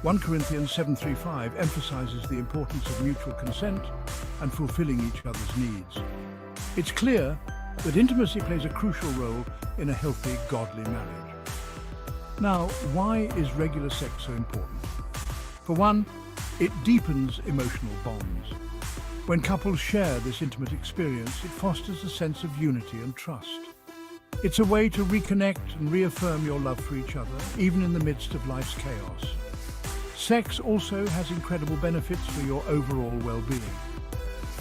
1 Corinthians 7:35 emphasizes the importance of mutual consent and fulfilling each other's needs. It's clear that intimacy plays a crucial role in a healthy, godly marriage. Now, why is regular sex so important? For one, it deepens emotional bonds. When couples share this intimate experience, it fosters a sense of unity and trust. It's a way to reconnect and reaffirm your love for each other, even in the midst of life's chaos. Sex also has incredible benefits for your overall well-being.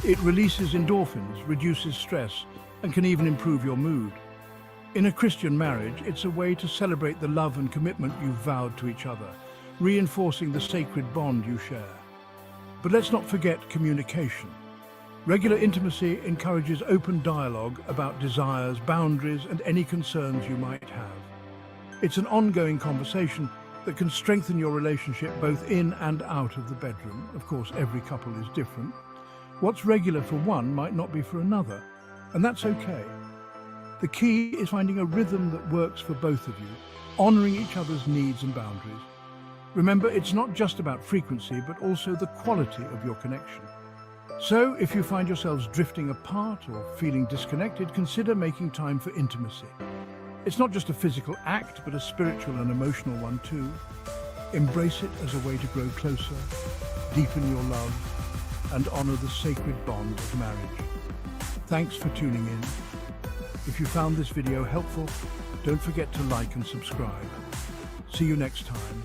It releases endorphins, reduces stress, and can even improve your mood. In a Christian marriage, it's a way to celebrate the love and commitment you've vowed to each other, reinforcing the sacred bond you share. But let's not forget communication. Regular intimacy encourages open dialogue about desires, boundaries, and any concerns you might have. It's an ongoing conversation that can strengthen your relationship both in and out of the bedroom. Of course, every couple is different. What's regular for one might not be for another, and that's okay. The key is finding a rhythm that works for both of you, honoring each other's needs and boundaries. Remember, it's not just about frequency, but also the quality of your connection. So, if you find yourselves drifting apart or feeling disconnected, consider making time for intimacy. It's not just a physical act, but a spiritual and emotional one too. Embrace it as a way to grow closer, deepen your love, and honor the sacred bond of marriage. Thanks for tuning in. If you found this video helpful, don't forget to like and subscribe. See you next time.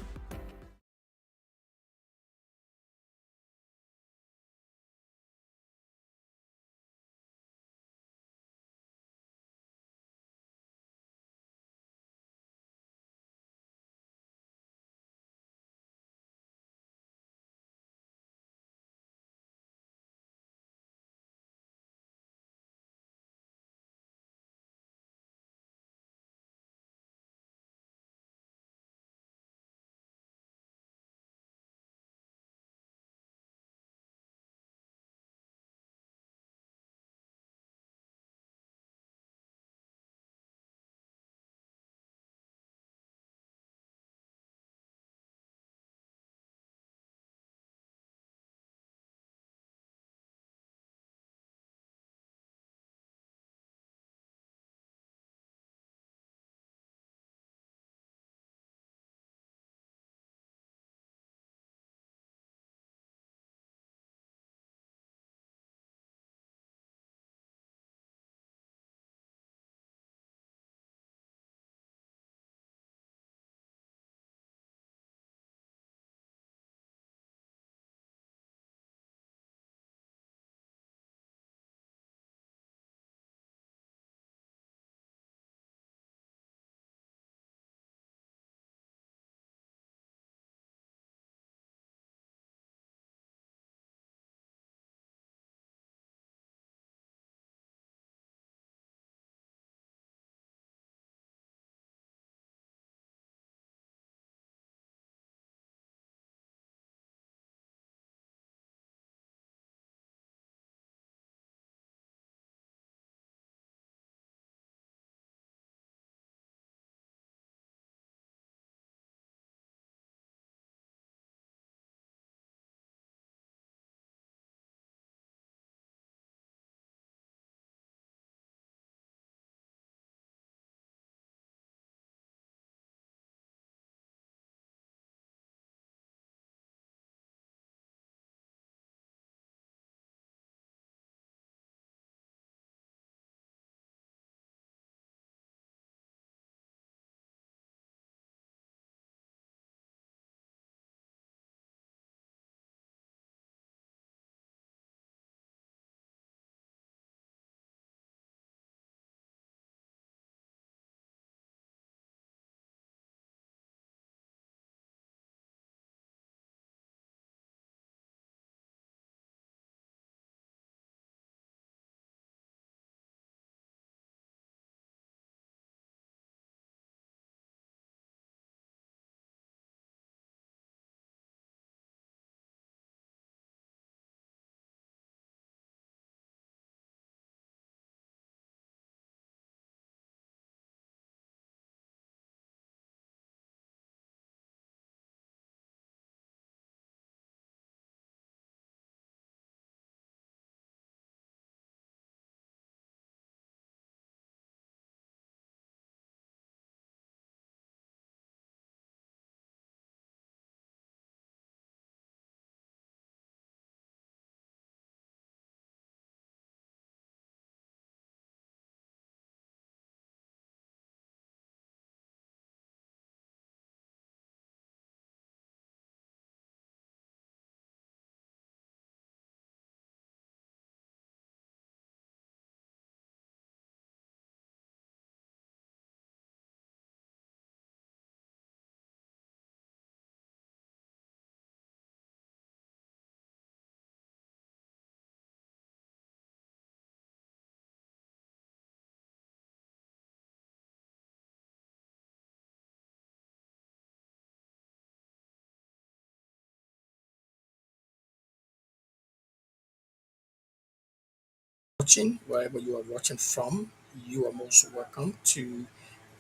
watching, wherever you are watching from. You are most welcome to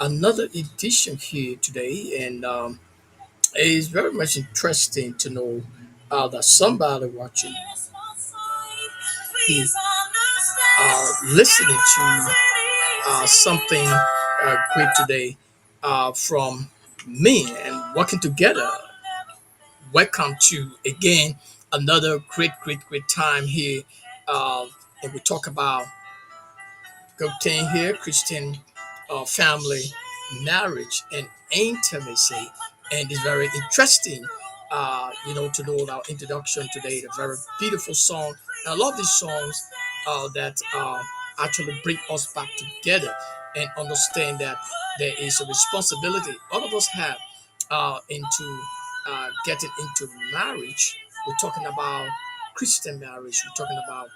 another edition here today. And it's very much interesting to know that somebody watching is listening to something great today from me and working together. Welcome to again another great time here. And we talk about good thing here, Christian family, marriage, and intimacy. And it's very interesting, to know our introduction today. A very beautiful song. And I love these songs that actually bring us back together and understand that there is a responsibility all of us have into getting into marriage. We're talking about Christian marriage. We're talking about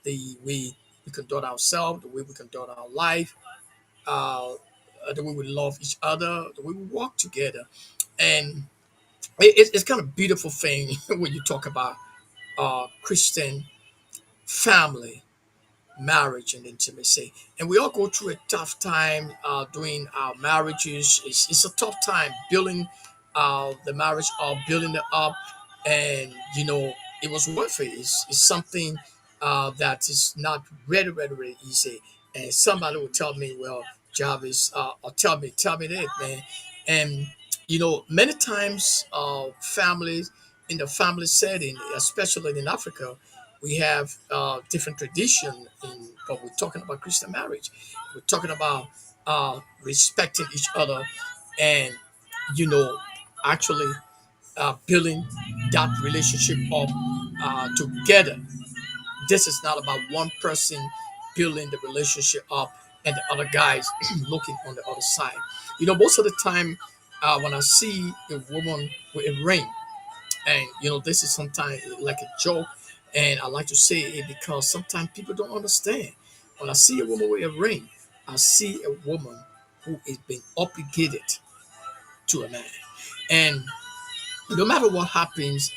the way we conduct ourselves, the way we conduct our life, uh, the way we love each other, the way we walk together. And it's kind of beautiful thing when you talk about Christian family, marriage, and intimacy. And we all go through a tough time doing our marriages. It's a tough time building the marriage up, building it up. And, it was worth it. It's something that is not very easy. And somebody will tell me, well, Jarvis, or tell me that, man. And, many times families, in the family setting, especially in Africa, we have different tradition but we're talking about Christian marriage. We're talking about respecting each other and you know actually building that relationship up together. This is not about one person building the relationship up and the other guys looking on the other side. Most of the time when I see a woman with a ring, and this is sometimes like a joke, and I like to say it because sometimes people don't understand. When I see a woman with a ring, I see a woman who is being obligated to a man. And no matter what happens,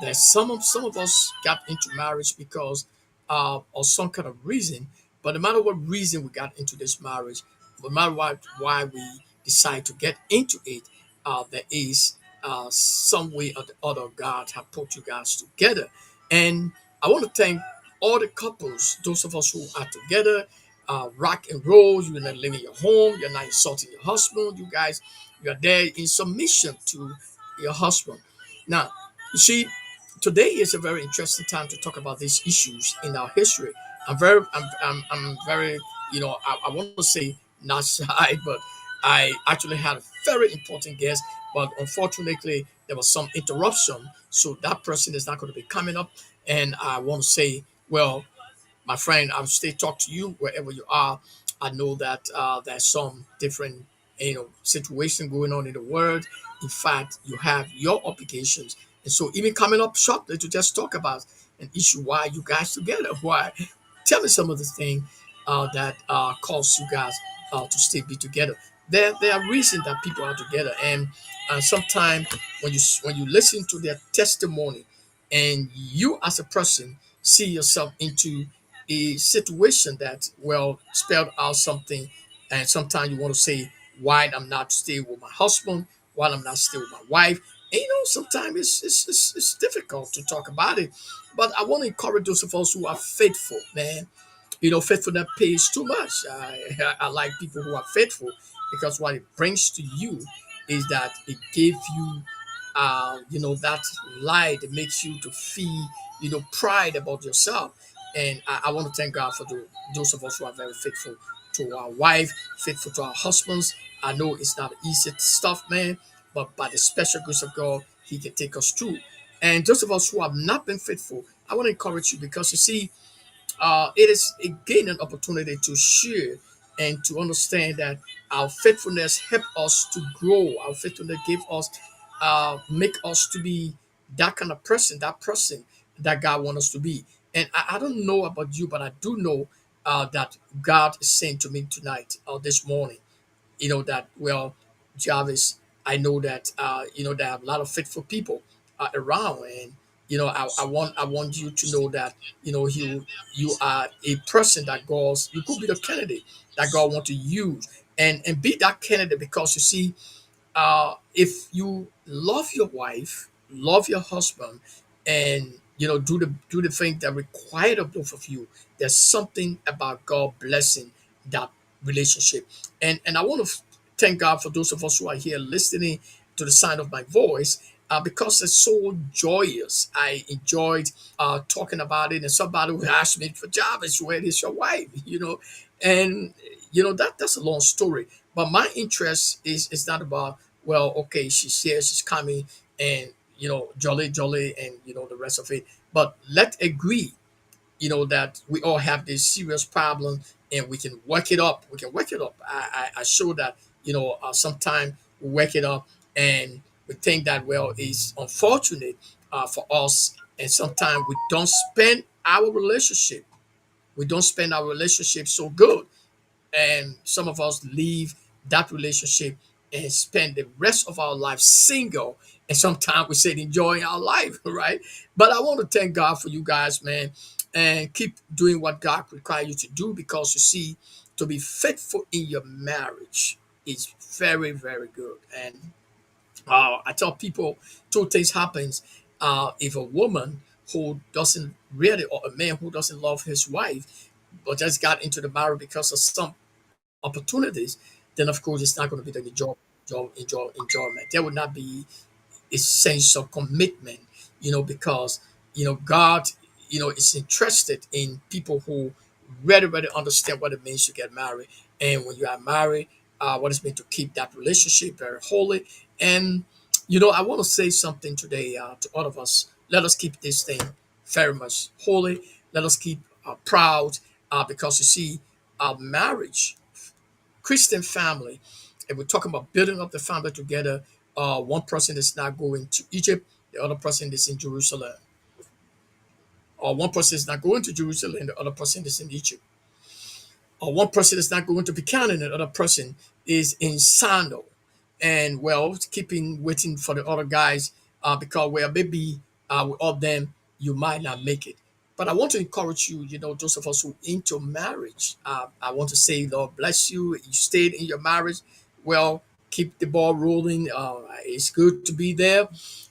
there's some of us got into marriage because of some kind of reason. But no matter what reason we got into this marriage, no matter why we decide to get into it, there is some way or the other God have put you guys together. And I want to thank all the couples, those of us who are together, rock and roll. You're not leaving your home. You're not insulting your husband. You guys, you're there in submission to your husband. Now, you see, today is a very interesting time to talk about these issues in our history. I'm very, I want to say not shy, but I actually had a very important guest, but unfortunately there was some interruption, so that person is not going to be coming up. And I want to say, well, my friend, I'll stay talk to you wherever you are. I know that there's some different situation going on in the world. In fact, you have your obligations, and so even coming up shortly to just talk about an issue. Why you guys together? Why? Tell me some of the things that cause you guys to stay be together. There are reasons that people are together, and sometimes when you listen to their testimony, and you as a person see yourself into a situation that spelled out something, and sometimes you want to say why I'm not staying with my husband, why I'm not staying with my wife. And sometimes it's difficult to talk about it, but I want to encourage those of us who are faithful, man. Faithfulness pays too much. I like people who are faithful because what it brings to you is that it gives you, that light that makes you to feel, pride about yourself. And I want to thank God for those of us who are very faithful to our wife, faithful to our husbands. I know it's not easy stuff, man, but by the special grace of God, He can take us through. And those of us who have not been faithful, I want to encourage you because you see, it is again an opportunity to share and to understand that our faithfulness help us to grow. Our faithfulness give us, make us to be that kind of person, that God wants us to be. And I don't know about you, but I do know that God is saying to me tonight or this morning, that Jarvis, I know that there are a lot of faithful people around, and I want you to know that you are a person that you could be the candidate that God want to use, and be that candidate, because you see, if you love your wife, love your husband, and do the thing that required of both of you, there's something about God blessing that relationship. And I want to thank God for those of us who are here listening to the sound of my voice, because it's so joyous. I enjoyed talking about it, and somebody who asked me for Jarvis, where is your wife? And that's a long story. But my interest is not about, well, okay, she's here, she's coming, and jolly, jolly, and the rest of it. But let's agree, that we all have this serious problem, and we can work it up. We can work it up. I show that, sometimes we work it up, and we think that, well, it's unfortunate for us, and sometimes we don't spend our relationship so good, and some of us leave that relationship and spend the rest of our life single, and sometimes we say enjoying our life, right? But I want to thank God for you guys, man, and keep doing what God requires you to do, because you see, to be faithful in your marriage is very, very good. And I tell people, two things happens if a woman who doesn't really, or a man who doesn't love his wife, but just got into the marriage because of some opportunities, then of course it's not going to be the enjoyment. There would not be a sense of commitment, because God, is interested in people who really, really understand what it means to get married. And when you are married, what it means to keep that relationship very holy. And I want to say something today to all of us. Let us keep this thing very much holy. Let us keep proud, because you see, marriage, Christian family, and we're talking about building up the family together. One person is not going to Egypt, the other person is in Jerusalem. Or one person is not going to Jerusalem, the other person is in Egypt. Or one person is not going to Becam, and the other person is in Sandal. And well, keeping waiting for the other guys, because well, maybe with all them you might not make it. But I want to encourage you, those of us who into marriage. I want to say, Lord bless you. You stayed in your marriage. Well, keep the ball rolling. It's good to be there.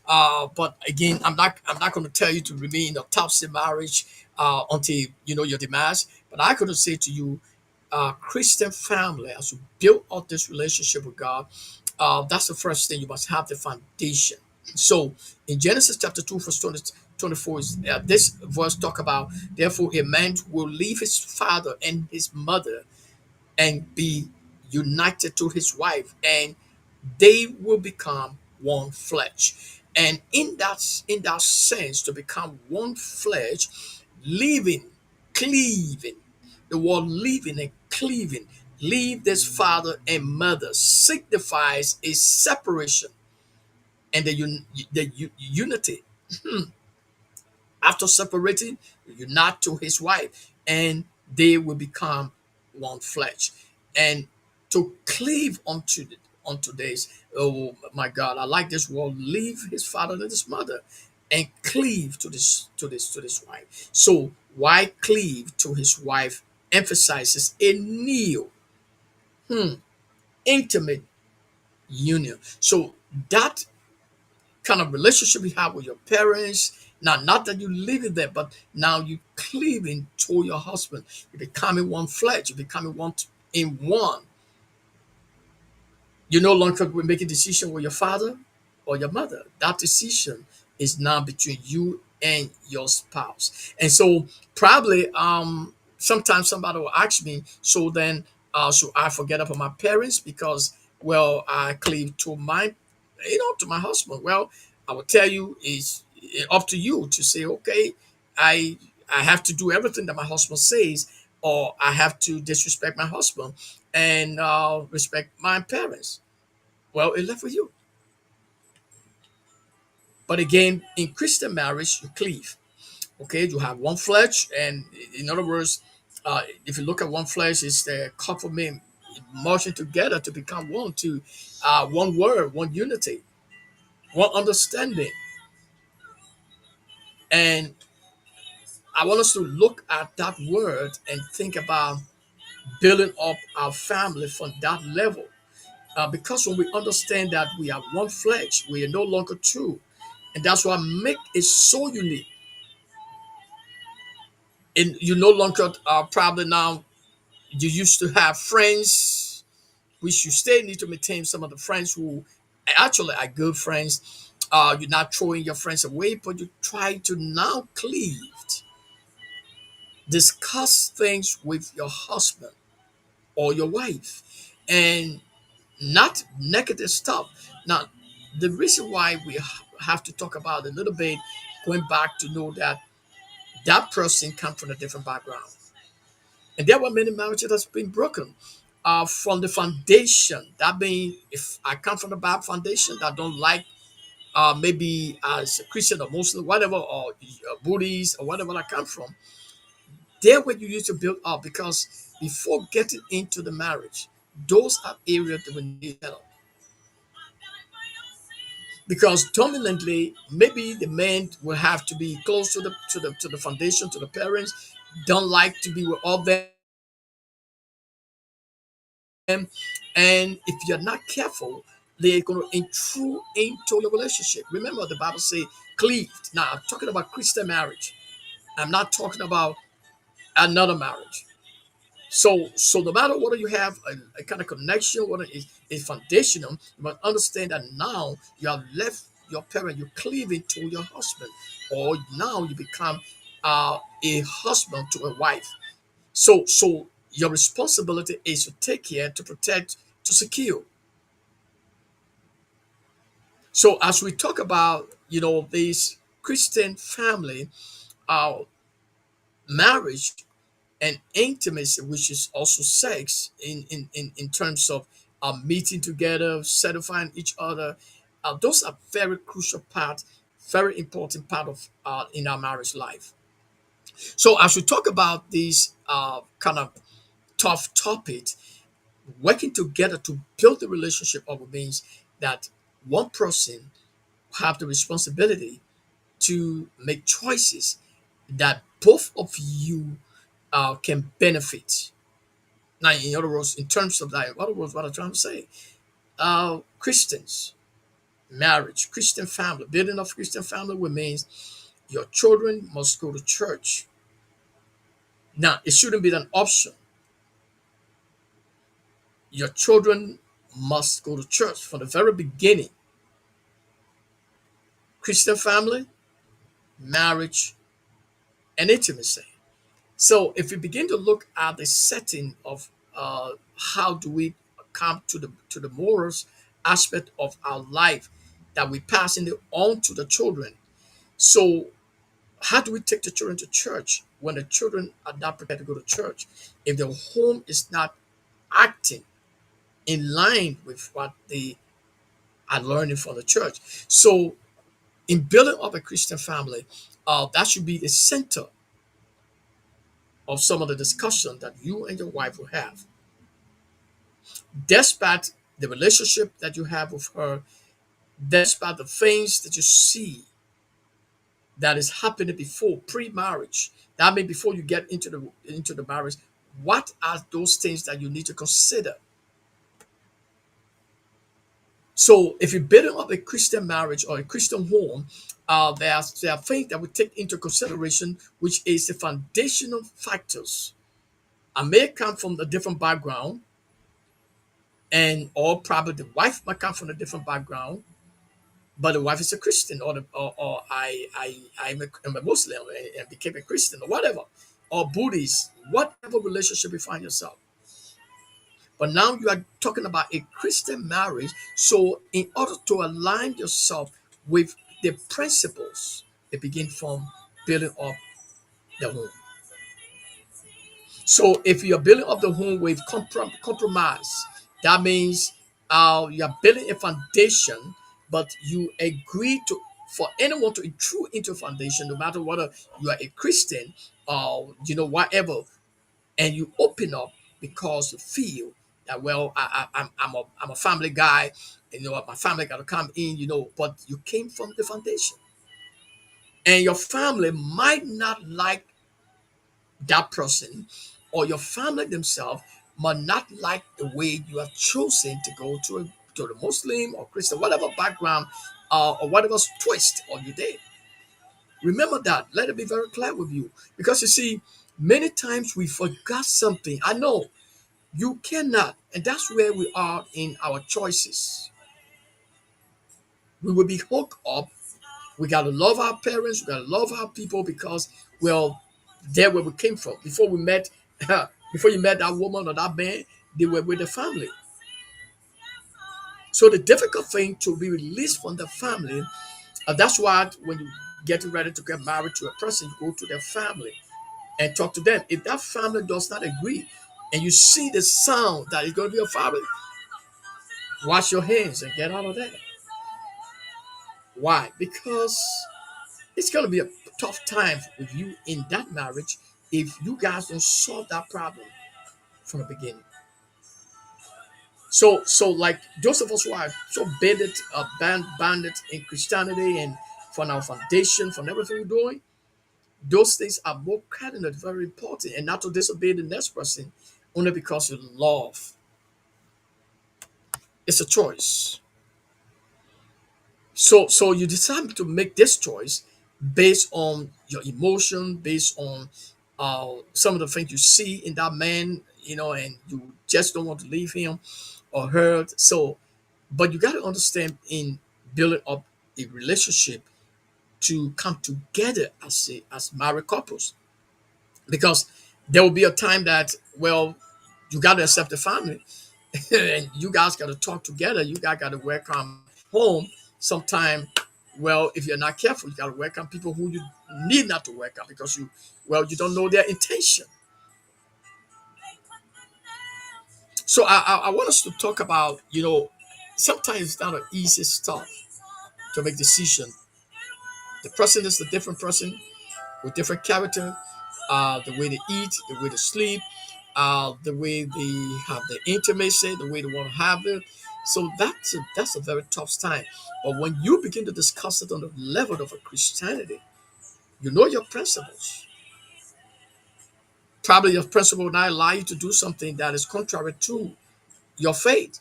But again, I'm not going to tell you to remain in a toxic marriage until your demise. But I could say to you, Christian family, as you build up this relationship with God, that's the first thing. You must have the foundation. So in Genesis chapter 2, verse 24, this verse talk about, therefore a man will leave his father and his mother and be united to his wife, and they will become one flesh. And in that sense, to become one flesh, living, cleaving, the word living and cleaving, leave this father and mother signifies a separation and the unity. After separating, unite to his wife, and they will become one flesh. And to cleave onto this, oh my God, I like this word, leave his father and his mother, and cleave to this wife. So why cleave to his wife emphasizes a new, intimate union. So that kind of relationship you have with your parents. Now, not that you live in there, but now you cleaving to your husband. You're becoming one flesh. You're becoming one in one. You no longer will make a decision with your father or your mother. That decision is now between you and your spouse. And so probably sometimes somebody will ask me, so then should I forget about my parents because well I cleave to my husband? Well, I will tell you it's up to you to say, okay, I I have to do everything that my husband says, or I have to disrespect my husband and respect my parents. Well, it left with you. But again, in Christian marriage, you cleave. Okay, you have one flesh, and in other words, if you look at one flesh, it's the couple men merging together to become one, to one word, one unity, one understanding. And I want us to look at that word and think about building up our family from that level. Because when we understand that we are one flesh, we are no longer two. And that's what make it so unique. And you no longer probably now, you used to have friends, which you still need to maintain some of the friends who actually are good friends. You're not throwing your friends away, but you try to now cleave, discuss things with your husband or your wife, and not negative stuff. Now, the reason why we have to talk about it a little bit, going back to know that that person comes from a different background. And there were many marriages that's been broken from the foundation. That means if I come from a bad foundation that don't like maybe as a Christian or Muslim, whatever, or Buddhist or whatever I come from, there where you need to build up because before getting into the marriage, those are areas that we need help. Because dominantly, maybe the man will have to be close to the foundation, to the parents, don't like to be with all them. And if you're not careful, they're going to intrude into your relationship. Remember, the Bible say cleaved. Now, I'm talking about Christian marriage. I'm not talking about another marriage. So no matter whether you have a kind of connection, whether it's foundational, you must understand that now you have left your parent, you're cleaving to your husband, or now you become a husband to a wife. So your responsibility is to take care, to protect, to secure. So as we talk about, this Christian family, marriage and intimacy, which is also sex, in terms of meeting together, satisfying each other, those are very crucial part, very important part of in our marriage life. So as we talk about these kind of tough topics, working together to build the relationship of means that one person have the responsibility to make choices that both of you can benefit. Now, in other words, in terms of that, in other words, what I'm trying to say, Christians, marriage, Christian family, building of Christian family means your children must go to church. Now, it shouldn't be an option. Your children must go to church from the very beginning. Christian family, marriage, and intimacy. So, if we begin to look at the setting of how do we come to the morals aspect of our life that we passing it on to the children. So, how do we take the children to church when the children are not prepared to go to church? If the home is not acting in line with what they are learning from the church. So, in building up a Christian family, that should be the center of some of the discussion that you and your wife will have. Despite the relationship that you have with her, despite the things that you see that is happening before pre-marriage, that means before you get into the marriage, what are those things that you need to consider? So if you're building up a Christian marriage or a Christian home, there are things that we take into consideration, which is the foundational factors. I may come from a different background, and or probably the wife might come from a different background, but the wife is a Christian, or I'm a Muslim and became a Christian, or whatever, or Buddhist, whatever relationship you find yourself. But now you are talking about a Christian marriage. So, in order to align yourself with the principles, they begin from building up the home. So, if you are building up the home with compromise, that means you are building a foundation, but you agree to for anyone to intrude into a foundation, no matter whether you are a Christian or whatever, and you open up because you feel that, well, I'm a family guy, my family got to come in, but you came from the foundation. And your family might not like that person, or your family themselves might not like the way you have chosen to go to the Muslim or Christian, whatever background or whatever twist or you did. Remember that. Let it be very clear with you. Because you see, many times we forgot something. I know you cannot, and that's where we are in our choices. We will be hooked up. We got to love our parents. We got to love our people because, well, there where we came from. Before we met, before you met that woman or that man, they were with the family. So the difficult thing to be released from the family, that's why when you get ready to get married to a person, you go to their family and talk to them. If that family does not agree, and you see the sound that is going to be a family, wash your hands and get out of there. Why? Because it's going to be a tough time with you in that marriage if you guys don't solve that problem from the beginning. So like those of us who are so banded in Christianity and from our foundation, from everything we're doing, those things are more cardinal, very important, and not to disobey the next person only because you love. It's a choice. So you decide to make this choice based on your emotion, based on some of the things you see in that man, and you just don't want to leave him or her. So, but you got to understand in building up a relationship to come together as married couples, because there will be a time that, well, you got to accept the family and you guys got to talk together. You guys got to welcome home sometime. Well, if you're not careful, you got to welcome people who you need not to welcome because you don't know their intention. So I want us to talk about, sometimes it's not an easy stuff to make decision. The person is a different person with different character, the way they eat, the way they sleep, the way they have the intimacy, the way they want to have it. So that's a very tough time. But when you begin to discuss it on the level of a Christianity, you know your principles. Probably your principle will not allow you to do something that is contrary to your faith.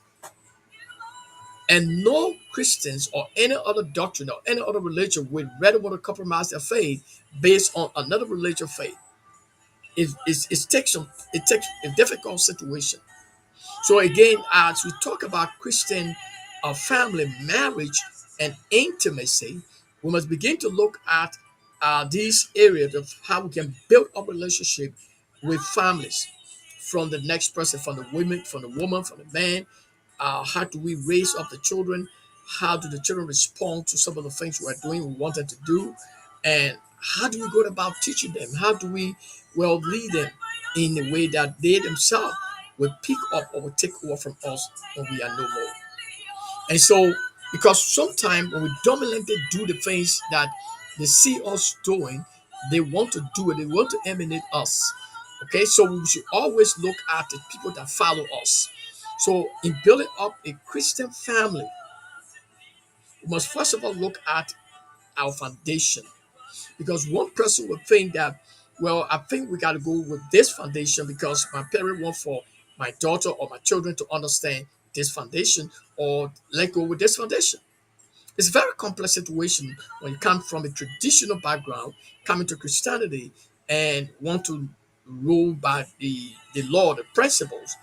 And no Christians or any other doctrine or any other religion would rather want to compromise their faith based on another religious faith. It takes a difficult situation. So again, as we talk about Christian family, marriage, and intimacy, we must begin to look at these areas of how we can build up relationship with families, from the next person, from the women, from the woman, from the man. How do we raise up the children? How do the children respond to some of the things we are doing, we want them to do? And how do we go about teaching them? How do we, well, lead them in a way that they themselves will pick up or will take over from us when we are no more? And so, because sometimes when we dominantly do the things that they see us doing, they want to do it, they want to emanate us. Okay, so we should always look at the people that follow us. So, in building up a Christian family, we must first of all look at our foundation. Because one person would think that, well, I think we got to go with this foundation because my parent want for my daughter or my children to understand this foundation, or let go with this foundation. It's a very complex situation when you come from a traditional background, coming to Christianity, and want to rule by the law, the principles.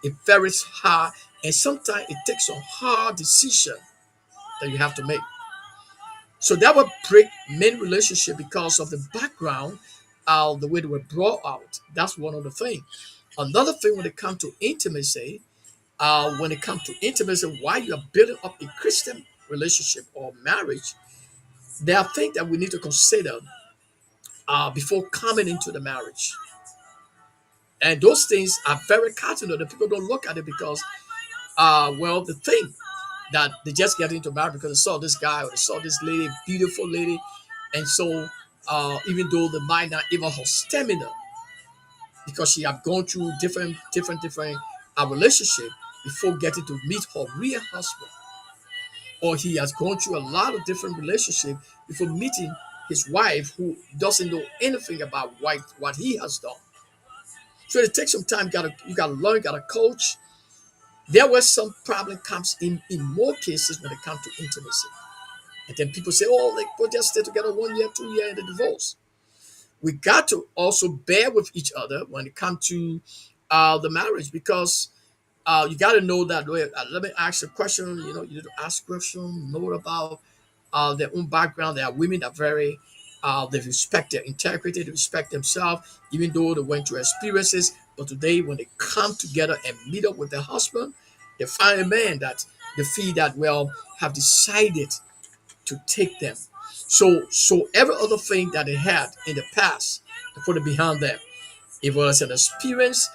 It varies hard, and sometimes it takes a hard decision that you have to make. So that would break many relationship because of the background, the way they were brought out. That's one of the things. Another thing when it comes to intimacy, while you are building up a Christian relationship or marriage, there are things that we need to consider before coming into the marriage. And those things are very cardinal. The people don't look at it because, well, the thing that they just get into marriage because they saw this guy or they saw this lady, beautiful lady, and so even though they might not even have stamina because she have gone through different relationship before getting to meet her real husband, or he has gone through a lot of different relationships before meeting his wife who doesn't know anything about what he has done. So it takes some time. You gotta learn. You gotta coach. There were some problem comes in more cases when it comes to intimacy. And then people say, "Oh, like we'll just stay together 1 year, 2 year, and the divorce." We got to also bear with each other when it comes to the marriage, because you got to know that. Wait, let me ask a question. You need to ask question, know about their own background. There are women that very they respect their integrity, they respect themselves, even though they went through experiences. But today, when they come together and meet up with their husband, they find a man that they feel that well have decided to take them. So every other thing that they had in the past, they put it behind them. If it was an experience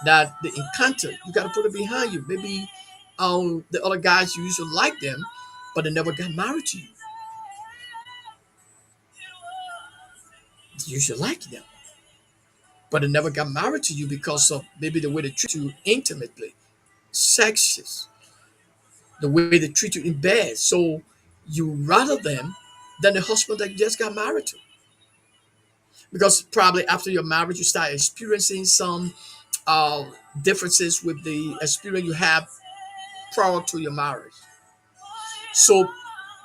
that they encountered, you got to put it behind you. Maybe the other guys you used to like them, but they never got married to you. You should like them, but they never got married to you because of maybe the way they treat you intimately, sexist, the way they treat you in bed. So you rather them than the husband that you just got married to. Because probably after your marriage, you start experiencing some uh, differences with the experience you have prior to your marriage. So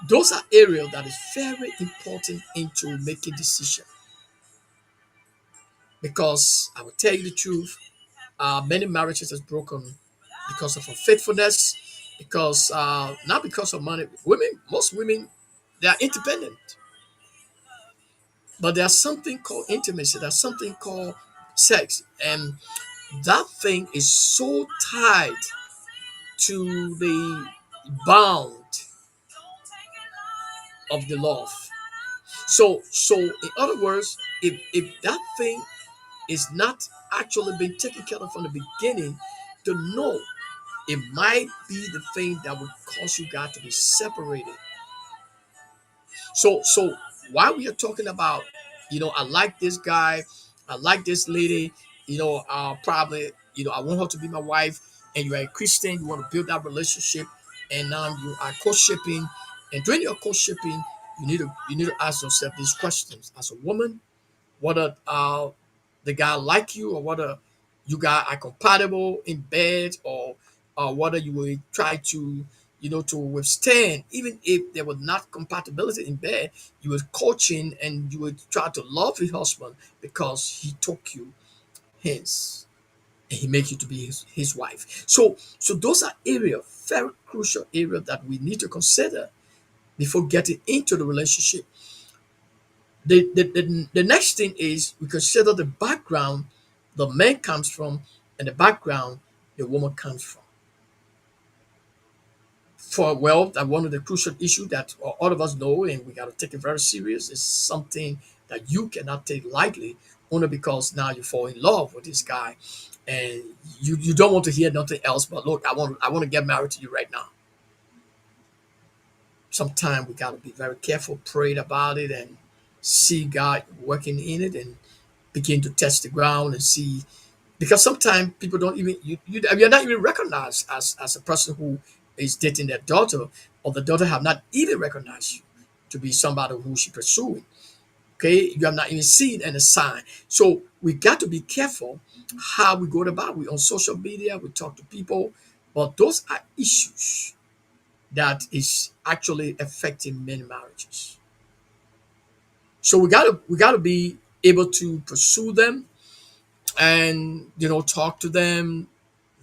those are areas that is very important into making decision. Because I will tell you the truth, many marriages is broken because of unfaithfulness, because not because of money. Most women, they are independent, but there's something called intimacy. There's something called sex, and that thing is so tied to the bound of the love. So in other words, if that thing is not actually being taken care of from the beginning, to know it might be the thing that will cause you guys to be separated. So while we are talking about, I like this guy, I like this lady, probably, I want her to be my wife, and you are a Christian, you want to build that relationship, and now you are co-shipping, and during your co-shipping, you need to ask yourself these questions as a woman: whether the guy like you, or whether you guys are compatible in bed, or whether you will try to to withstand, even if there was not compatibility in bed, you were coaching and you would try to love your husband because he took you his and he make you to be his wife. So those are areas, very crucial areas that we need to consider before getting into the relationship. The next thing is we consider the background the man comes from and the background the woman comes from. For well, that one of the crucial issues that all of us know, and we got to take it very serious, is something that you cannot take lightly, only because now you fall in love with this guy, and you don't want to hear nothing else but, look, I want to get married to you right now. Sometimes we got to be very careful, pray about it, and see God working in it, and begin to test the ground and see, because sometimes people don't even you're not even recognized as a person who is dating their daughter, or the daughter have not even recognized you to be somebody who she pursuing. Okay, you have not even seen any sign. So we got to be careful how we go about. We on social media, we talk to people, but those are issues that is actually affecting many marriages. So we gotta be able to pursue them, and talk to them.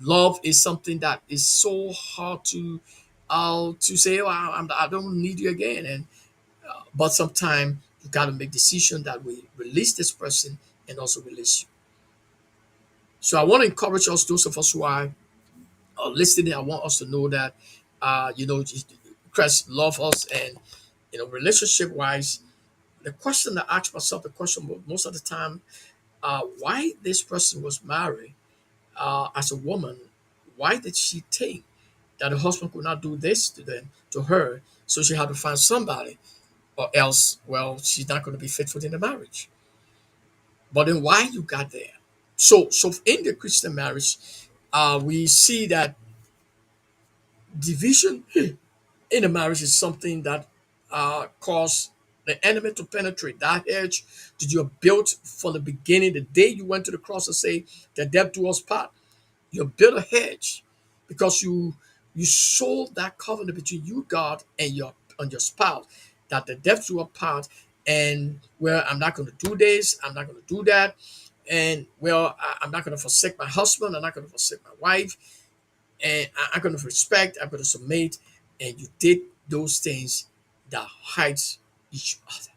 Love is something that is so hard to say, oh, I don't need you again, and but sometimes you got to make decision that we release this person and also release you. So I want to encourage us, those of us who are listening. I want us to know that Christ love us, and relationship wise, the question I ask myself, the question most of the time, why this person was married as a woman. Why did she think that the husband could not do this to her, so she had to find somebody, or else, well, she's not going to be faithful in the marriage? But then why you got there? So in the Christian marriage, we see that division in the marriage is something that cause. the enemy to penetrate. That hedge that you have built from the beginning, the day you went to the cross and say, the death do us part. You built a hedge because you sold that covenant between you, God, and your spouse, that the death do us part. And well, I'm not going to do this, I'm not going to do that, and well, I'm not going to forsake my husband, I'm not going to forsake my wife, and I'm going to respect, I'm going to submit, and you did those things that hides each other.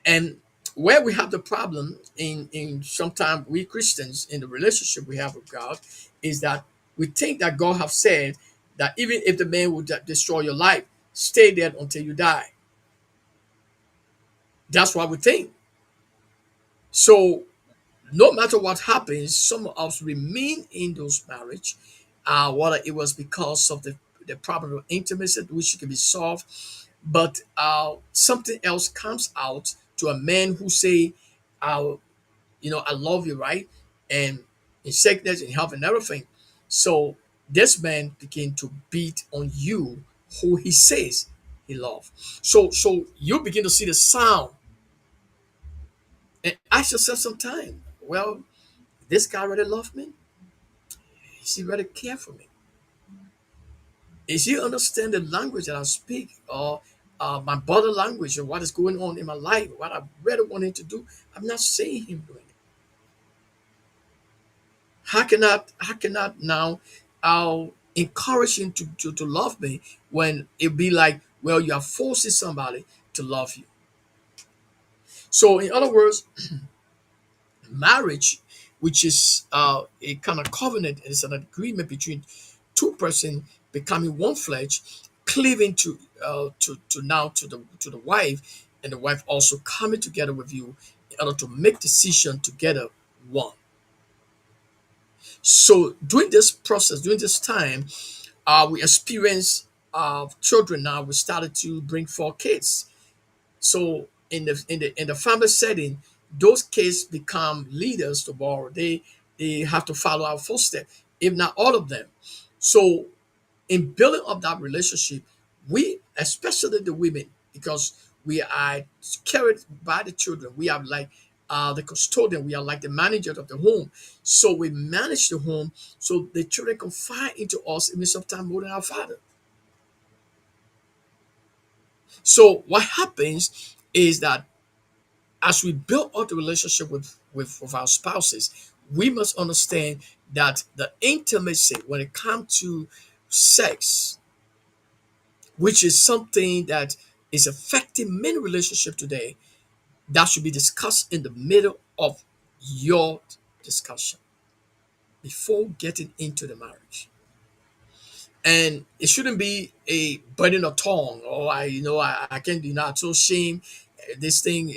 And where we have the problem in sometimes we Christians in the relationship we have with God is that we think that God have said that even if the man would destroy your life, stay there until you die. That's what we think. So no matter what happens, some of us remain in those marriage, whether it was because of the problem of intimacy which can be solved, but something else comes out to a man who say, uh, I love you, right? And in sickness, in health, and everything. So this man began to beat on you who he says he loves. So you begin to see the sound and ask yourself sometime, well, this guy really love me? Is he really care for me? Is he understand the language that I speak or my body language or what is going on in my life, what I really want him to do? I'm not saying him doing it. How cannot now I'll encourage him to love me when it be like, well, you are forcing somebody to love you. So in other words, marriage, which is a kind of covenant, is an agreement between two persons becoming one flesh, cleaving to the wife, and the wife also coming together with you in order to make decision together one. So during this process, during this time, we experience children now. We started to bring forth kids. So in the family setting, those kids become leaders tomorrow. They have to follow our footsteps, if not all of them. So in building up that relationship, we, especially the women, because we are carried by the children, we are like the custodian, we are like the manager of the home. So we manage the home so the children confide into us, even sometimes more than our father. So what happens is that as we build up the relationship with our spouses, we must understand that the intimacy when it comes to sex, which is something that is affecting many relationships today, that should be discussed in the middle of your discussion before getting into the marriage. And it shouldn't be a burden of tongue, or I can't, I'm so ashamed. This thing,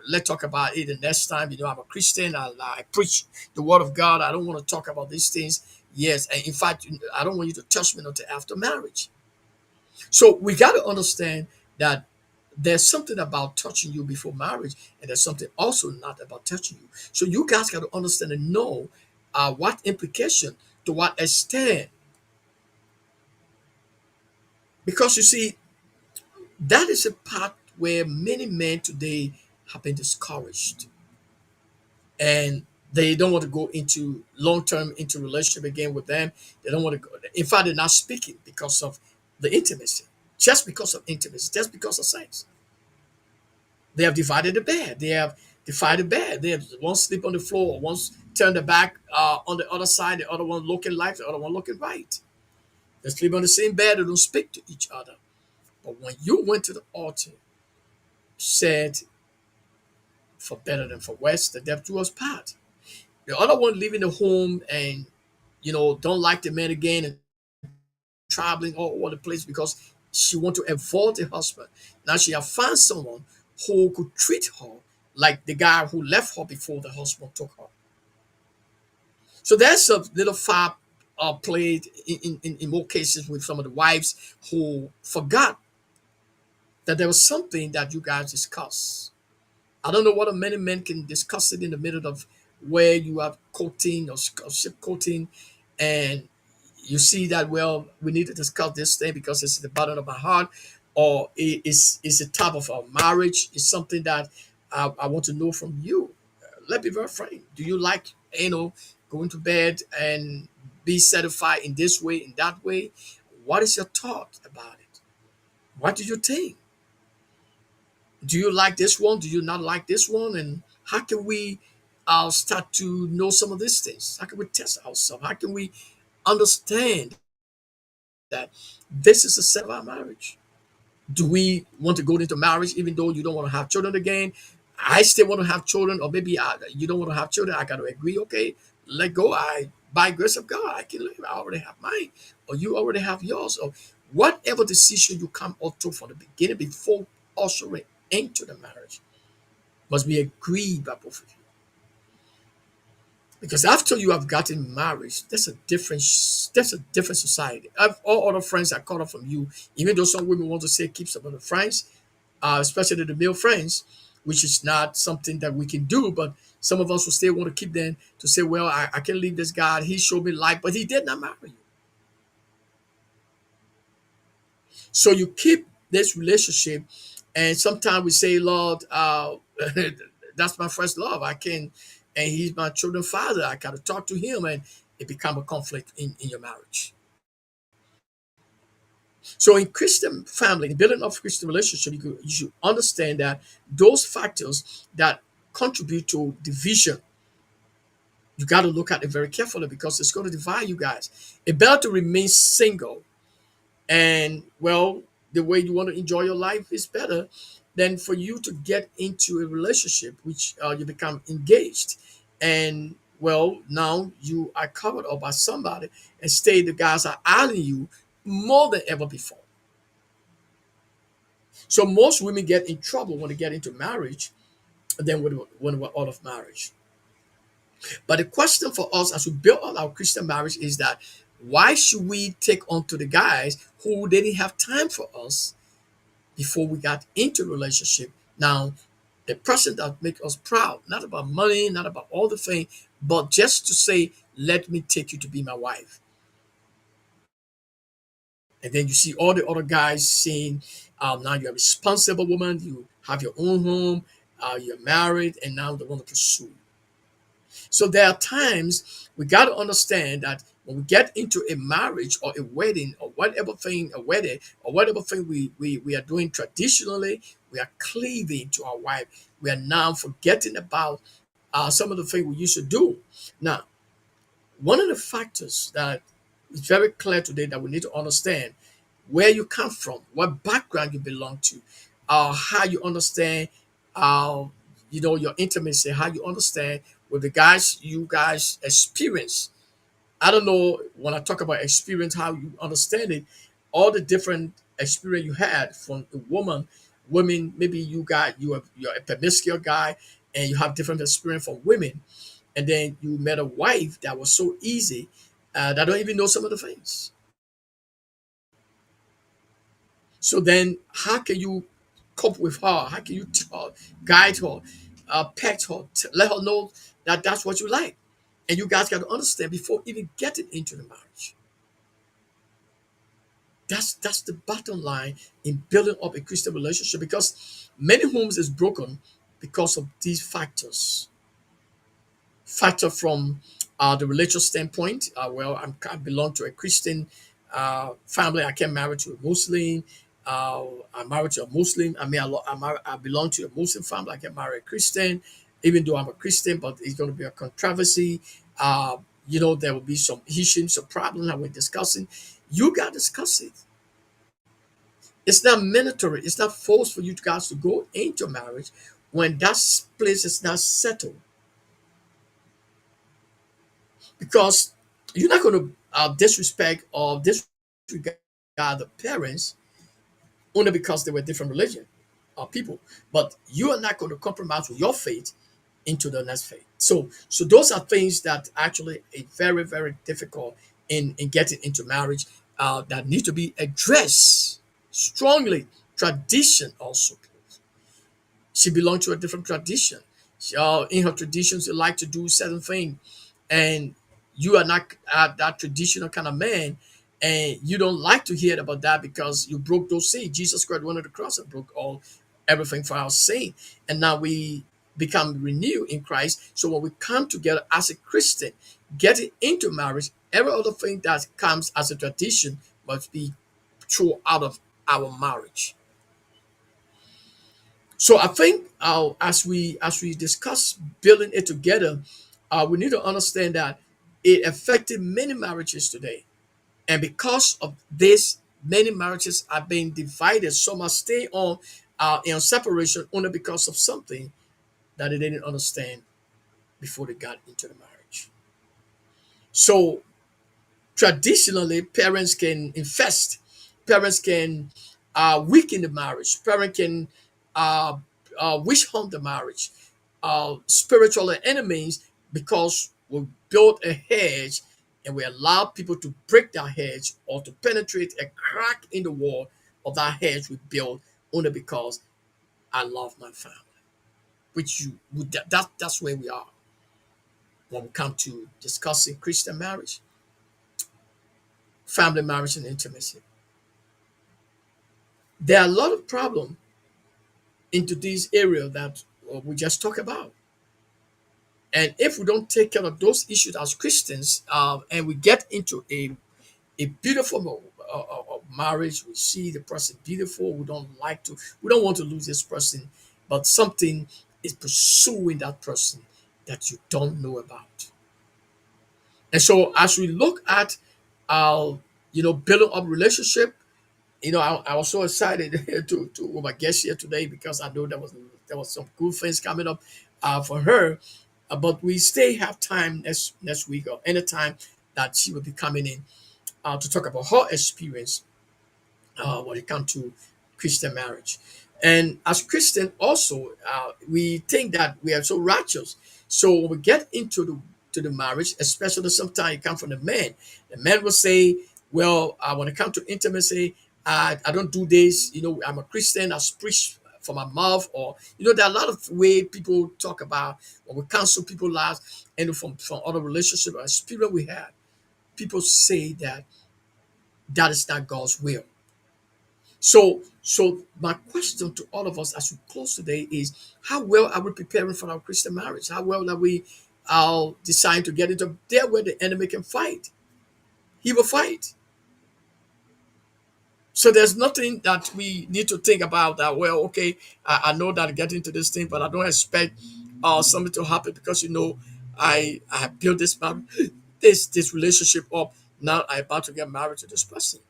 let's talk about it the next time. I'm a Christian. I preach the word of God. I don't want to talk about these things. Yes, and in fact, I don't want you to touch me until after marriage. So we got to understand that there's something about touching you before marriage, and there's something also not about touching you. So you guys got to understand and know what implication, to what extent, because you see, that is a part where many men today have been discouraged, and they don't want to go into long-term into relationship again with them. They don't want to go. In fact, they're not speaking because of the intimacy, just because of intimacy, just because of sex. They have divided the bed. They have divided the bed. They have one sleep on the floor, one turn the back on the other side, the other one looking left, the other one looking right. They sleep on the same bed. They don't speak to each other. But when you went to the altar, said, for better than for worse, the death do us part. The other one leaving the home and don't like the man again and traveling all over the place because she want to avoid the husband. Now she have found someone who could treat her like the guy who left her before the husband took her. So there's a little foul played in more cases with some of the wives who forgot that there was something that you guys discussed. I don't know whether many men can discuss it in the middle of where you are coating or ship coating, and you see that, well, we need to discuss this thing because it's the bottom of my heart. or is a type of a marriage is something that I want to know from you. Let me be very frank. Do you like, going to bed and be satisfied in this way, in that way? What is your thought about it? What do you think? Do you like this one? Do you not like this one? And how can we start to know some of these things? How can we test ourselves? How can we understand that this is a set of our marriage? Do we want to go into marriage even though you don't want to have children again? I still want to have children, or maybe you don't want to have children. I got to agree. Okay, let go. By grace of God, I can live. I already have mine, or you already have yours, or whatever decision you come up to from the beginning before ushering into the marriage must be agreed by both of you. Because after you have gotten married, that's a different society. I have all other friends I caught up from you, even though some women want to say keep some of the friends, especially the male friends, which is not something that we can do. But some of us will still want to keep them to say, well, I can leave this guy. He showed me life, but he did not marry you. So you keep this relationship, and sometimes we say, Lord, that's my first love. I can, and he's my children's father. I got to talk to him, and it become a conflict in your marriage. So in Christian family, in building of Christian relationship, you should understand that those factors that contribute to division, you got to look at it very carefully because it's going to divide you guys. It's better to remain single, and well, the way you want to enjoy your life is better than for you to get into a relationship which you become engaged, and well, now you are covered up by somebody, and stay the guys are eyeing you more than ever before. So most women get in trouble when they get into marriage than when we're out of marriage. But the question for us as we build on our Christian marriage is that why should we take on to the guys who didn't have time for us before we got into a relationship? Now, the person that make us proud, not about money, not about all the things, but just to say, let me take you to be my wife. And then you see all the other guys saying, now you're a responsible woman, you have your own home, you're married, and now they want to pursue. So there are times we got to understand that when we get into a marriage or a wedding or whatever thing, a wedding or whatever thing we are doing traditionally, we are cleaving to our wife. We are now forgetting about some of the things we used to do. Now, one of the factors that is very clear today that we need to understand where you come from, what background you belong to, how you understand, uh, your intimacy, how you understand with the guys you guys experience. I don't know when I talk about experience, how you understand it, all the different experience you had from a women, maybe you're a promiscuous guy and you have different experience from women, and then you met a wife that was so easy that don't even know some of the things. So then, how can you cope with her? How can you guide her, pet her, let her know that that's what you like? And you guys got to understand before even getting into the marriage. That's the bottom line in building up a Christian relationship because many homes is broken because of these factors. Factor from the religious standpoint. Well, I belong to a Christian family. I can't marry to a Muslim. I'm married to a Muslim. I mean, I belong to a Muslim family. I can marry a Christian, even though I'm a Christian, but it's going to be a controversy. There will be some issues, some problems that we're discussing. You got to discuss it. It's not mandatory. It's not forced for you guys to go into marriage when that place is not settled. Because you're not going to disrespect or disregard the parents only because they were different religion or people, but you are not going to compromise with your faith into the next faith. So those are things that actually are very very difficult in getting into marriage that need to be addressed strongly. Tradition also, she belonged to a different tradition. In her traditions, she like to do certain thing, and you are not that traditional kind of man. and you don't like to hear about that because you broke those seeds. Jesus Christ went on the cross and broke all everything for our sin, and now we become renewed in Christ. So when we come together as a Christian, getting into marriage, every other thing that comes as a tradition must be thrown out of our marriage. So I think as we discuss building it together, we need to understand that it affected many marriages today. And because of this, many marriages are being divided. Some are staying on in separation only because of something that they didn't understand before they got into the marriage. So traditionally, parents can infest, parents can weaken the marriage, parents can uh, wish hunt the marriage, spiritual enemies, because we build a hedge and we allow people to break that hedge or to penetrate a crack in the wall of that hedge we built only because I love my family. Which that's where we are when we come to discussing Christian marriage, family marriage, and intimacy. There are a lot of problems into this area that we just talked about. And if we don't take care of those issues as Christians, and we get into a beautiful marriage, we see the person beautiful, we don't want to lose this person, but something is pursuing that person that you don't know about. And so as we look at our, building up relationship, I was so excited to with my guest here today because I know there was some good things coming up for her. But we stay have time next week or anytime that she will be coming in to talk about her experience when it comes to Christian marriage. And as Christian, also, we think that we are so righteous. So when we get into the marriage, especially sometimes it comes from the man will say, "Well, when it comes to intimacy, I don't do this. I'm a Christian. I preach from my mouth." Or there are a lot of way people talk about when we counsel people lives and from other relationship or experience we have. People say that that is not God's will. So my question to all of us as we close today is: how well are we preparing for our Christian marriage? How well are we deciding to get into there where the enemy can fight? He will fight. So there's nothing that we need to think about that. Well, okay, I know that I get into this thing, but I don't expect something to happen because I have built this relationship up. Now I'm about to get married to this person.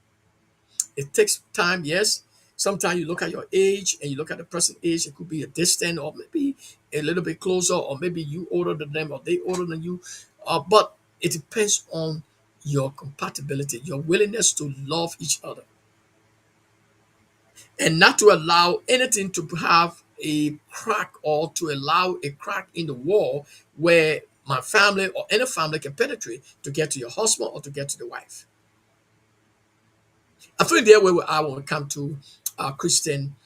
It takes time, yes. Sometimes you look at your age and you look at the person's age, it could be a distant or maybe a little bit closer, or maybe you older than them or they older than you. But it depends on your compatibility, your willingness to love each other, and not to allow anything to have a crack or to allow a crack in the wall where my family or any family can penetrate to get to your husband or to get to the wife. I think there where I want to come to Christian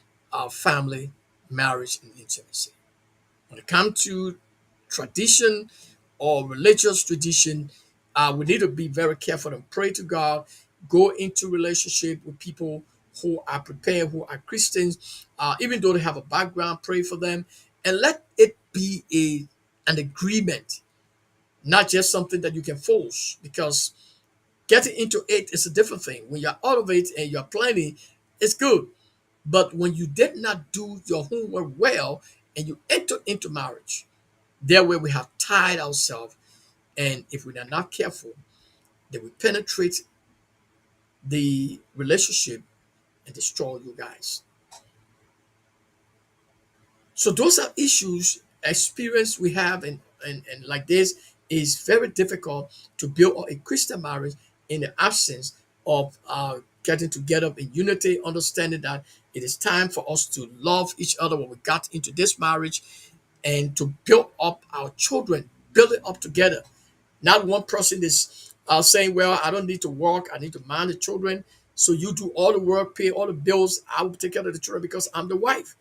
family, marriage, and intimacy. When it comes to tradition or religious tradition, we need to be very careful and pray to God, go into relationship with people who are prepared, who are Christians, even though they have a background, pray for them, and let it be an agreement, not just something that you can force, because getting into it is a different thing. When you're out of it and you're planning, it's good. But when you did not do your homework well and you enter into marriage, there where we have tied ourselves, and if we are not careful, they will penetrate the relationship and destroy you guys. So those are issues, experience we have, and like this is very difficult to build a Christian marriage in the absence of getting together in unity, understanding that it is time for us to love each other when we got into this marriage, and to build up our children, build it up together. Not one person is saying, "Well, I don't need to work, I need to mind the children. So you do all the work, pay all the bills, I will take care of the children because I'm the wife."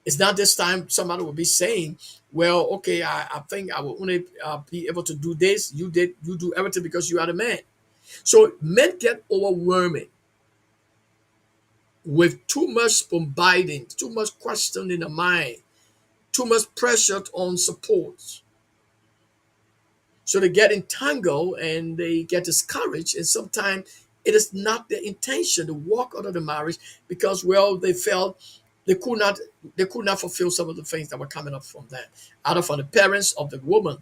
It's not this time somebody will be saying, "Well, okay, I think I will only be able to do this. You do everything because you are the man." So men get overwhelming with too much bombarding, too much question in the mind, too much pressure on support. So they get entangled and they get discouraged. And sometimes it is not their intention to walk out of the marriage because, well, they felt they could not they could not fulfill some of the things that were coming up from that, out of from the parents of the woman,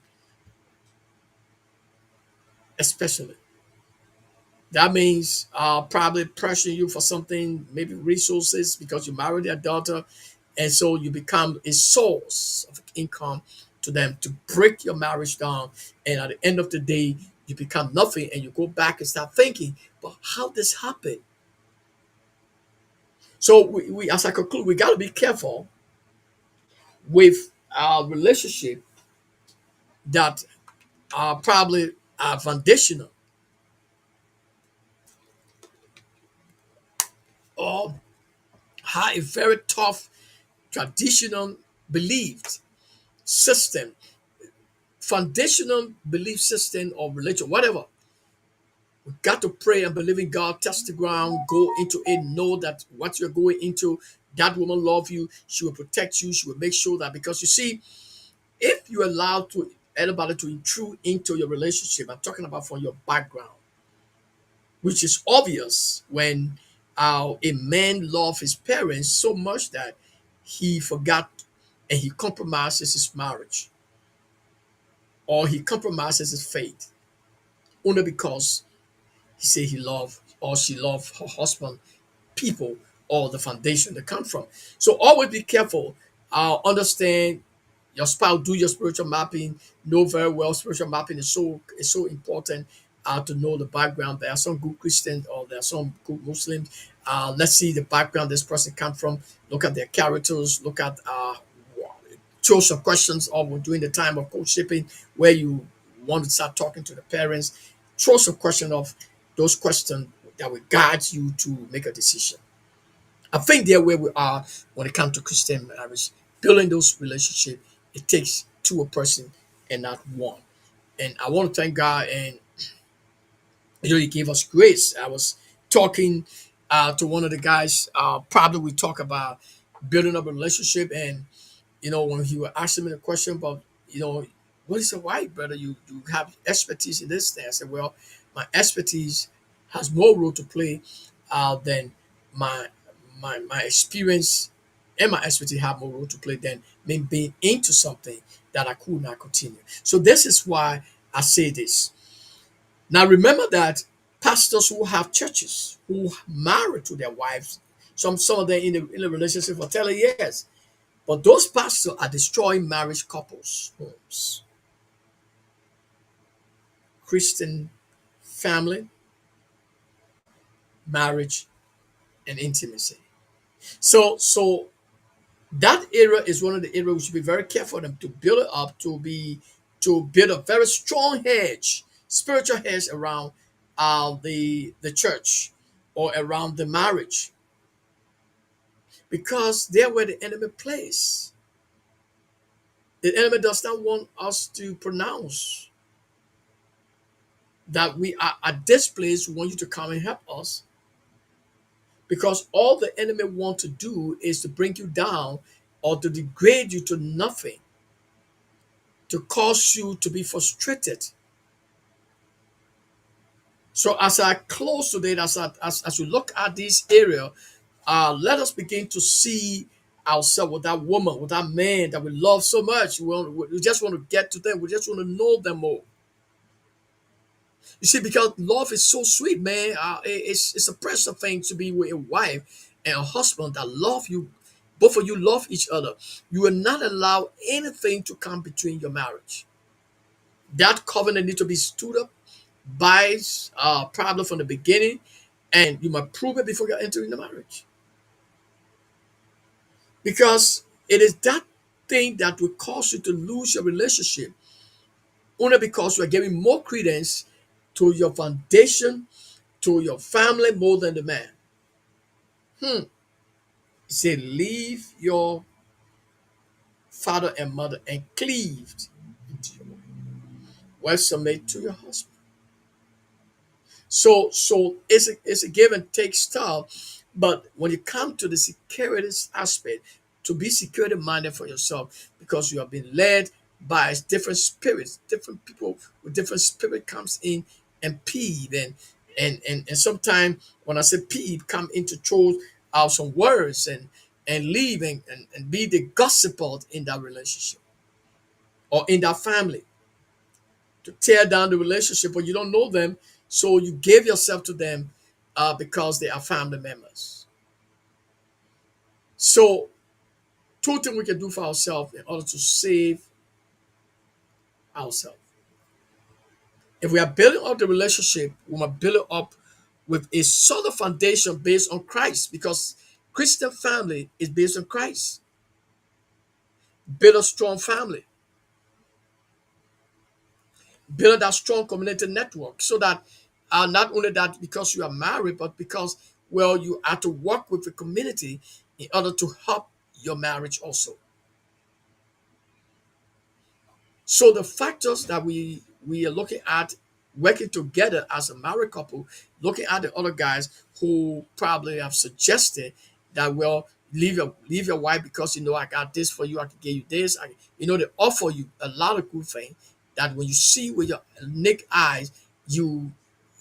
especially. That means probably pressuring you for something, maybe resources because you married their daughter, and so you become a source of income to them to break your marriage down. And at the end of the day, you become nothing, and you go back and start thinking, but how this happened? So we as I conclude, we got to be careful with our relationship that are probably foundational or have a very tough traditional beliefs system, foundational belief system or religion, whatever. We got to pray and believe in God, test the ground, go into it, know that what you're going into, that woman love you, she will protect you, she will make sure that, because you see, if you allow to anybody to intrude into your relationship, I'm talking about from your background, which is obvious when a man love his parents so much that he forgot and he compromises his marriage or he compromises his faith only because he say he love or she love her husband, people, or the foundation they come from. So always be careful. Understand your spouse, do your spiritual mapping, know very well spiritual mapping is so important to know the background. There are some good Christians or there are some good Muslims. Let's see the background this person come from, look at their characters, look at throw some questions or during the time of courtshiping where you want to start talking to the parents, throw some question of those questions that will guide you to make a decision. I think there where we are when it comes to Christian marriage, building those relationships, it takes two a person and not one. And I want to thank God and he gave us grace. I was talking to one of the guys, probably we talk about building up a relationship and when he was asking me the question about, what is a wife, brother? You have expertise in this thing. I said, well, my expertise has more role to play than my my experience and my expertise have more role to play than me being into something that I could not continue. So this is why I say this. Now remember that pastors who have churches who married to their wives, some of them in a relationship for 10 years. But those pastors are destroying marriage couples' homes, Christian family, marriage, and intimacy. So that area is one of the areas we should be very careful them to build it up to build a very strong hedge, spiritual hedge around the church or around the marriage, because they're where the enemy plays. The enemy does not want us to pronounce that we are at this place. We want you to come and help us because all the enemy want to do is to bring you down or to degrade you to nothing, to cause you to be frustrated. So as I close today, as we look at this area, let us begin to see ourselves with that woman, with that man that we love so much. We just want to get to them. We just want to know them more. You see, because love is so sweet, man. It's a precious thing to be with a wife and a husband that love you. Both of you love each other. You will not allow anything to come between your marriage. That covenant needs to be stood up by probably from the beginning, and you must prove it before you enter in the marriage. Because it is that thing that will cause you to lose your relationship only because you are giving more credence to your foundation, to your family more than the man. He said, leave your father and mother and cleaved to your wife. Wife submit to your husband. So it's a give and take style. But when you come to the security aspect, to be security minded for yourself, because you have been led by different spirits, different people with different spirit comes in and peeve and sometimes when I say peeve, come into throw out some words and leave and be the gossipers in that relationship or in that family to tear down the relationship, but you don't know them, so you gave yourself to them because they are family members. So, two things we can do for ourselves in order to save ourselves. If we are building up the relationship, we must build it up with a solid foundation based on Christ, because Christian family is based on Christ. Build a strong family, build that strong community network, so that not only that because you are married, but because, well, you have to work with the community in order to help your marriage also. So the factors that we are looking at working together as a married couple, looking at the other guys who probably have suggested that, well, leave your wife because I got this for you, I can give you this. They offer you a lot of good things that when you see with your naked eyes, you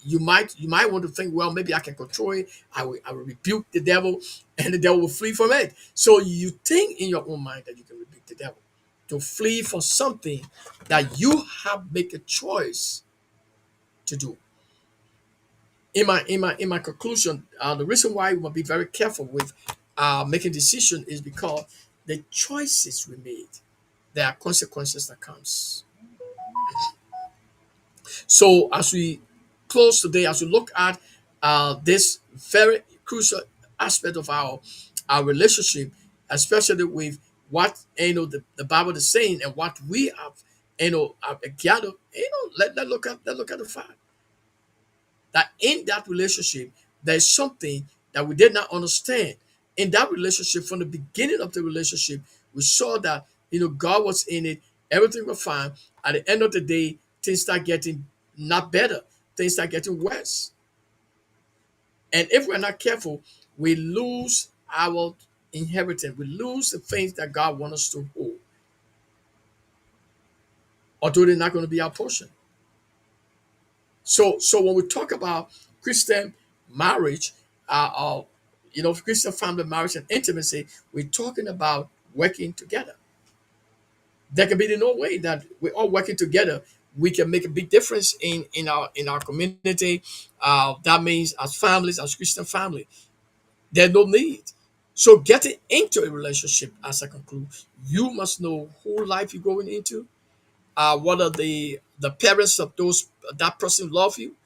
you might want to think, well, maybe I can control it. I will rebuke the devil, and the devil will flee from it. So you think in your own mind that you can rebuke the devil to flee from something that you have make a choice to do. In my conclusion, the reason why we must be very careful with making decision is because the choices we made, there are consequences that comes. So as we close today, as we look at this very crucial aspect of our relationship, especially with what the Bible is saying and what we have gathered, let's look at the fact that in that relationship there is something that we did not understand. In that relationship, from the beginning of the relationship, we saw that God was in it, everything was fine. At the end of the day, things start getting not better, things start getting worse. And if we're not careful, we lose our inheritance, we lose the things that God wants us to hold, although they're not going to be our portion. So when we talk about Christian marriage, Christian family marriage and intimacy, we're talking about working together. There can be no way that we're all working together. We can make a big difference in our community. That means as families, as Christian family, there's no need. So getting into a relationship, as I conclude, you must know who life you're going into. What are the parents of that person love you,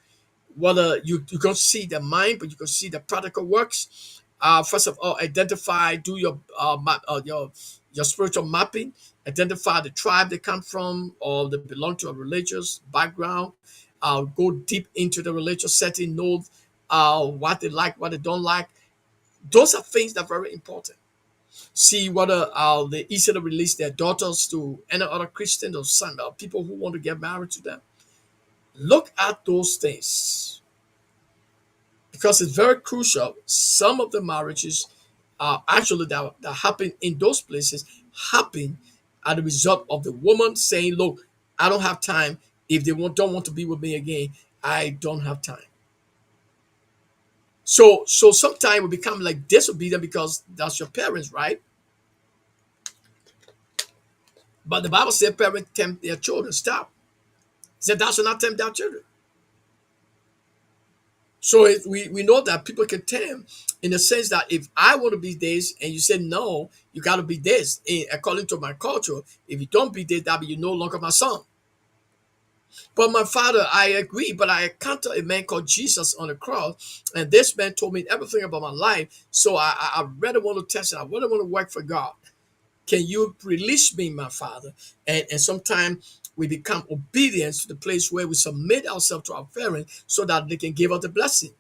whether you can see the mind, but you can see the practical works. First of all, identify, do your spiritual mapping, identify the tribe they come from or they belong to a religious background. Go deep into the religious setting, know what they like, what they don't like. Those are things that are very important. See whether they easily release their daughters to any other Christian or son, people who want to get married to them. Look at those things because it's very crucial. Some of the marriages actually that happen in those places happen as a result of the woman saying, look, I don't have time. If they don't want to be with me again, I don't have time. So sometimes we become like disobedient because that's your parents, right? But the Bible said parents tempt their children. Stop. It said thou shalt not tempt thy children. So we know that people can tempt in the sense that if I want to be this and you say no, you got to be this. And according to my culture, if you don't be this, that means you're no longer my son. But my father, I agree, but I encountered a man called Jesus on the cross, and this man told me everything about my life. So I really want to test it. I really want to work for God. Can you release me, my father? And sometimes we become obedient to the place where we submit ourselves to our parents so that they can give us the blessing.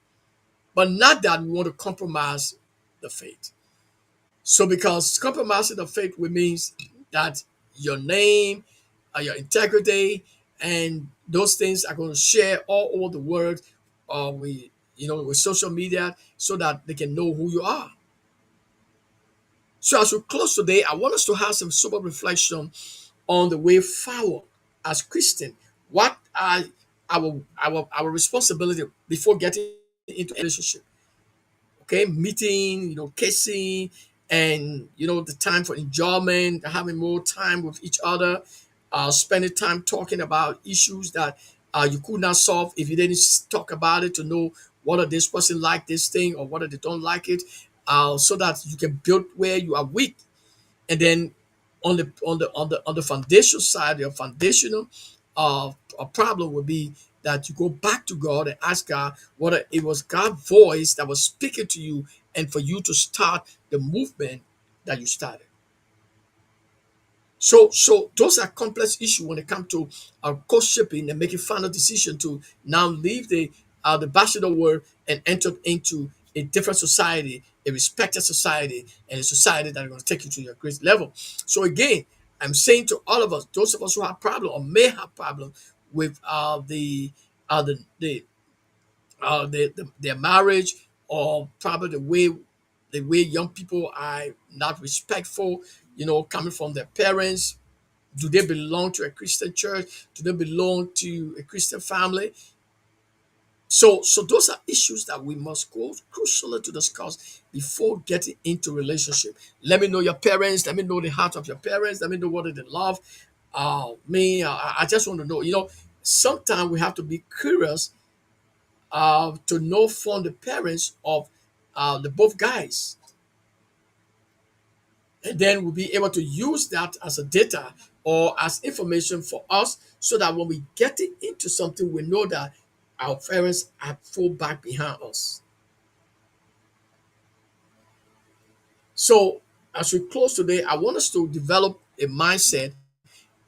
But not that we want to compromise the faith. So because compromising the faith will means that your name, your integrity, and those things are going to share all over the world we with social media so that they can know who you are. So as we close today, I want us to have some sober reflection on the way forward as Christian. What are our responsibility before getting into a relationship? Okay, meeting, kissing, and the time for enjoyment, having more time with each other, spending time talking about issues that you could not solve if you didn't talk about it, to know whether this person like this thing or whether they don't like it, so that you can build where you are weak. And then on the foundational side, your foundational a problem would be that you go back to God and ask God whether it was God's voice that was speaking to you, and for you to start the movement that you started. So those are complex issues when it comes to courtshiping and making final decision to now leave the bachelor world and enter into a different society, a respected society, and a society that is going to take you to your great level. So again, I'm saying to all of us, those of us who have problem or may have problem with their marriage, or probably the way young people are not respectful, coming from their parents. Do they belong to a Christian church? Do they belong to a Christian family? So those are issues that we must go crucially to discuss before getting into relationship. Let me know your parents. Let me know the heart of your parents. Let me know what they love. I just want to know. Sometimes we have to be curious to know from the parents of the both guys, and then we'll be able to use that as a data or as information for us, so that when we get it into something, we know that our parents are full back behind us. So as we close today, I want us to develop a mindset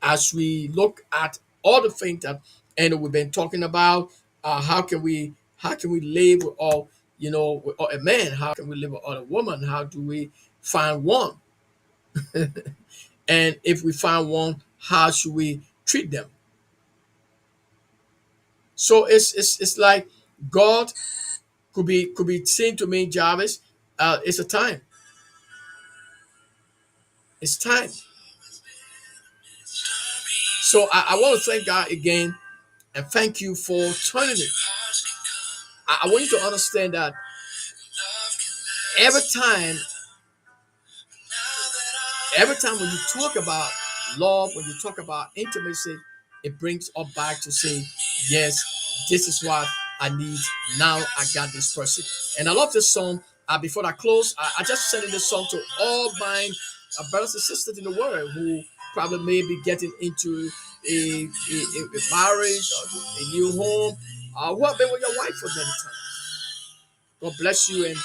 as we look at all the things that and we've been talking about. How can we live with all, with a man? How can we live with a woman? How do we find one? And if we find one, how should we treat them? So it's like God could be saying to me, Jarvis, it's a time. It's time. So I want to thank God again and thank you for turning it. I want you to understand that every time, every time when you talk about love, when you talk about intimacy, it brings us back to say, yes, this is what I need. Now I got this person. And I love this song. Before I close, I just sending this song to all my brothers and sisters in the world who probably may be getting into a marriage or a new home, who have been with your wife for many times. God bless you. And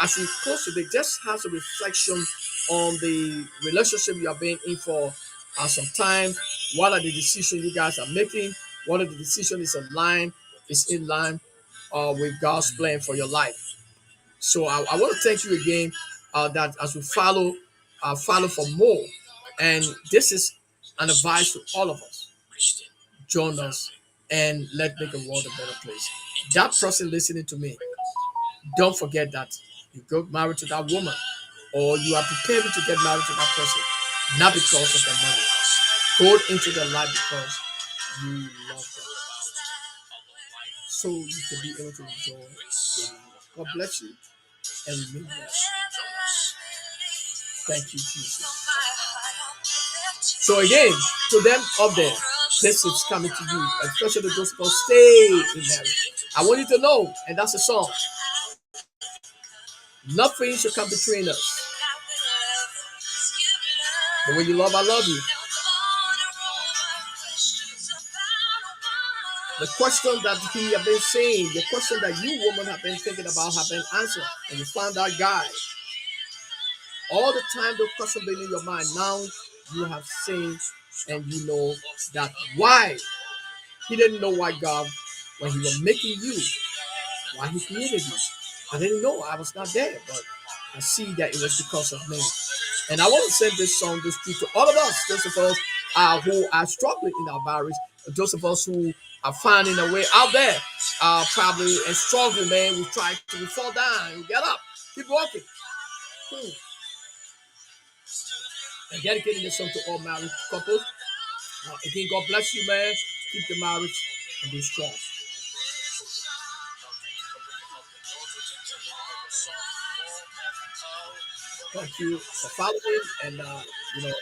as we close today, just have a reflection on the relationship you have been in for some time. What are the decisions you guys are making? What are the decisions is in line with God's plan for your life? So I want to thank you again, that as we follow for more. And this is an advice to all of us. Join us and let's make the world a better place. That person listening to me, don't forget that you got married to that woman, or you are preparing to get married to that person, not because of the money. Go into the life because you love them, so you can be able to enjoy their life. God bless you and remain blessed. Thank you, Jesus. So again, to them up there, this is coming to you, especially those who stay in marriage. I want you to know, and that's a song. Nothing should come between us. The way you love, I love you. The question that he have been saying, the question that you women have been thinking about, have been answered, and you found that guy. All the time the question been in your mind. Now you have seen and you know that why he didn't know why God, when he was making you, why he created you. I didn't know. I was not there, but I see that it was because of me. And I want to send this song, this truth to all of us, those of us who are struggling in our marriage, those of us who are finding a way out there. Probably and struggling, man. We fall down, we get up, keep walking. And dedicating this song to all married couples. Again, God bless you, man. Keep the marriage and be strong. Thank you for following, and you know,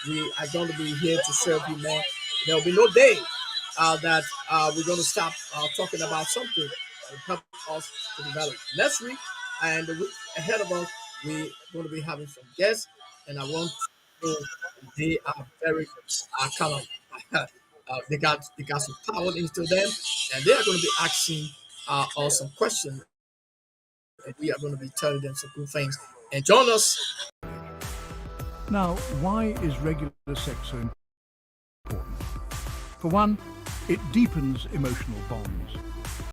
we are going to be here to serve you, man. There will be no day that we're going to stop talking about something that will help us to develop. Next week and the week ahead of us, we're going to be having some guests, and I want to know they are very kind of they got some power into them, and they are going to be asking us some questions, and we are going to be telling them some good things. And join us. Now, why is regular sex so important? For one, it deepens emotional bonds.